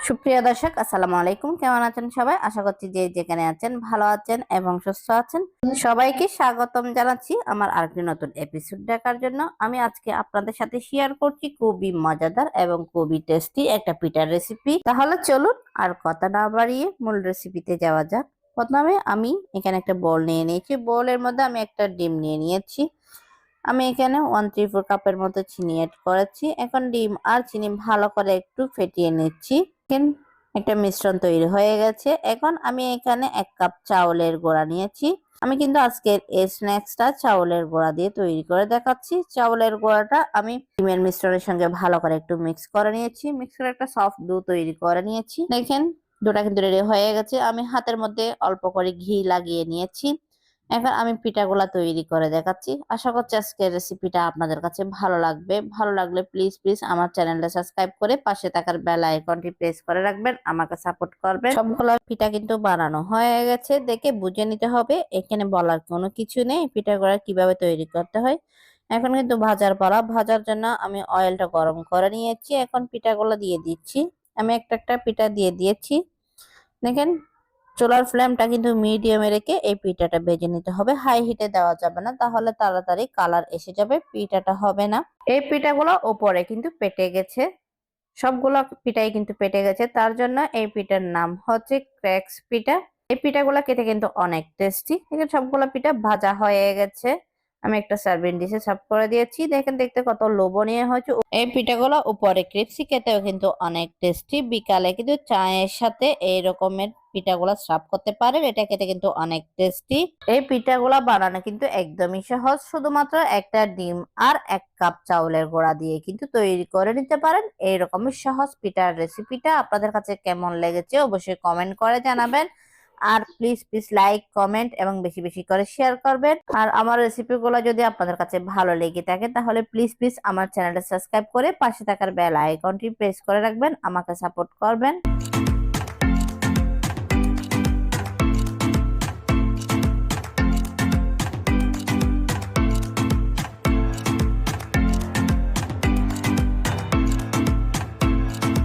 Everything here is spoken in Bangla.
সুপ্রিয় দর্শক, আসসালামু আলাইকুম। কেমন আছেন সবাই? আশা করছি যে যেখানে আছেন ভালো আছেন এবং সুস্থ আছেন। সবাইকে স্বাগতম জানাচ্ছি আমার আরেকটি নতুন এপিসোড দেখার জন্য। আমি আজকে আপনাদের সাথে শেয়ার করছি খুবই মজাদার এবং খুবই টেস্টি একটা পিঠার রেসিপি। তাহলে চলুন আর কথা না বাড়িয়ে মূল রেসিপিতে যাওয়া যাক। প্রথমে আমি এখানে একটা বোল নিয়ে নিয়েছি। বোলের মধ্যে আমি একটা ডিম নিয়ে নিয়েছি। আমি এখানে 1/3 কাপের মতো চিনি এড করেছি। এখন ডিম আর চিনি ভালো করে একটু ফেটিয়ে নিচ্ছি। একটা মিশ্রণ তৈরি হয়ে গেছে। এখন আমি এখানে 1 কাপ চাউলের গুঁড়া নিয়েছি। আমি কিন্তু আজকের এই স্ন্যাক্সটা চাউলের গুঁড়া দিয়ে তৈরি করে দেখাচ্ছি। চাউলের গুঁড়াটা আমি ডিমের মিশ্রণের সঙ্গে ভালো করে একটু মিক্স করে নিয়েছি। মিক্স করে একটা সফট ডো তৈরি করে নিয়েছি। দেখেন ডোটা কিন্তু রেডি হয়ে গেছে। আমি হাতের মধ্যে অল্প করে ঘি লাগিয়ে নিয়েছি। এখন আমি পিঠাগুলা তৈরি করে দেখাচ্ছি। আশা করছি আজকের রেসিপিটা আপনাদের কাছে ভালো লাগবে। ভালো লাগলে প্লিজ আমার চ্যানেলটা সাবস্ক্রাইব করে পাশে থাকার বেল আইকনটি প্রেস করে রাখবেন, আমাকে সাপোর্ট করবেন। সবগুলো পিঠা কিন্তু বানানো হয়ে গেছে, দেখে বুঝে নিতে হবে, এখানে বলার কোনো কিছু নেই পিঠাগুলা কিভাবে তৈরি করতে হয়। এখন কিন্তু ভাজার পালা। ভাজার জন্য আমি অয়েলটা গরম করে নিয়েছি। এখন পিঠাগুলো দিয়ে দিচ্ছি। আমি একটা একটা পিঠা দিয়ে দিয়েছি। দেখেন চুলার ফ্লেমটা কিন্তু মিডিয়ামে রেখে এই পিঠাটা ভেজে নিতে হবে। হাই হিটে দেওয়া যাবে না, তাহলে তাড়াতাড়ি কালার এসে যাবে, পিঠাটা হবে না। এই পিঠাগুলো উপরে কিন্তু পেটে গেছে, সবগুলো পিঠাই কিন্তু পেটে গেছে। তার জন্য এই পিঠার নাম হচ্ছে ক্র্যাক্স পিঠা। এই পিঠাগুলো খেতে কিন্তু অনেক টেস্টি। দেখেন সবগুলো পিঠা ভাজা হয়ে গেছে। আমি একটা সার্ভিং ডিশে সার্ভ করে দিয়েছি। দেখেন দেখতে কত লোভনীয় হয়েছে। এই পিঠাগুলো উপরে ক্রিপসি, খেতেও কিন্তু অনেক টেস্টি। বিকালে কিন্তু চায়ের সাথে এই রকমের পিঠাগুলো সার্ভ করতে পারেন, এটা খেতে কিন্তু অনেক টেস্টি। এই পিঠাগুলো বানানো কিন্তু একদমই সহজ। শুধুমাত্র একটা ডিম আর 1 কাপ চাউলের গুঁড়া দিয়ে কিন্তু তৈরি করে নিতে পারেন এই রকমের সহজ পিঠার রেসিপিটা। আপনাদের কাছে কেমন লেগেছে অবশ্যই কমেন্ট করে জানাবেন। আর প্লিজ লাইক, কমেন্ট এবং বেশি বেশি করে শেয়ার করবেন। আর আমার রেসিপিগুলো যদি আপনাদের কাছে ভালো লেগে থাকে তাহলে প্লিজ আমার চ্যানেলটা সাবস্ক্রাইব করে পাশে থাকার বেল আইকনটি প্রেস করে রাখবেন, আমাকে সাপোর্ট করবেন।